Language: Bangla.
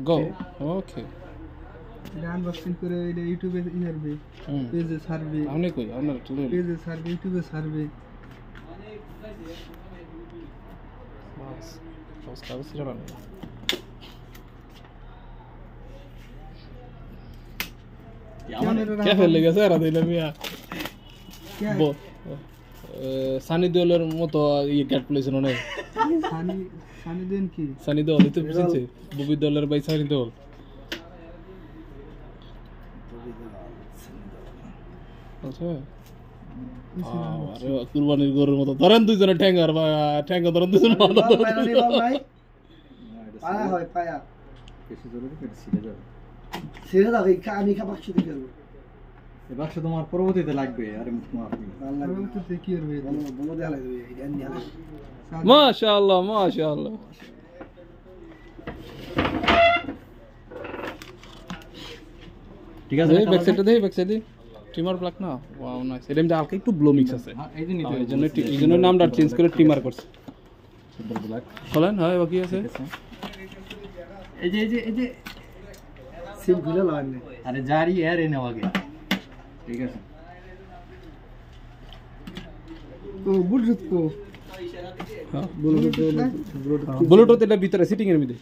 গো ওকে আনবক্সিং করে এটা ইউটিউবে ছাড়বে পেজে ছাড়বে আপনি কই আপনার চলে পেজে ছাড়বে ইউটিউবে ছাড়বে বাস বাস কাগজ ছিল না क्या ফেলে গেছে আর দিলে মিয়া সানি দেওলের মতো ইয়ে ক্যাট প্লেছেন অনেক সানি দেন কি সানি দেওল তো বুঝছে ববি দেওলের ভাই সানি দেওল আচ্ছা আরে কুরবানির গরুর মতো ধরেন দুইজনে ঠ্যাঙ্গার বা ঠ্যাঙ্গা ধরেন দুইজন ভালো ভাই পায়া হয় পায়া বেশি জোরে পেটে ছিঁড়ে যাবে ছেড়ে দাও আমি বাক্স দিয়ে করবো এই বাক্স তোমার পরবর্তীতে লাগবে আরে তোমার পরবর্তীতে কি করবে বলো দেয়া লাগবে এটা নিয়ে মাশাআল্লাহ মাশাআল্লাহ ঠিক আছে ব্যাক সাইডটা দেই ব্যাক সাইডে ট্রিমার ব্ল্যাক না ওয়াও নাইস এর মধ্যে হালকা একটু ব্লো মিক্স আছে এই জন্য নামটা চেঞ্জ করে ট্রিমার করছে সুন্দর ব্ল্যাক বলেন হ্যাঁ বাকি আছে এই যে সিম খুলে লাগবে আরে জারি এর এনে আগে ঠিক আছে তো ব্লুটুথ কো ব্লুটুথ এটা ভিতরে সিটিং এর মধ্যে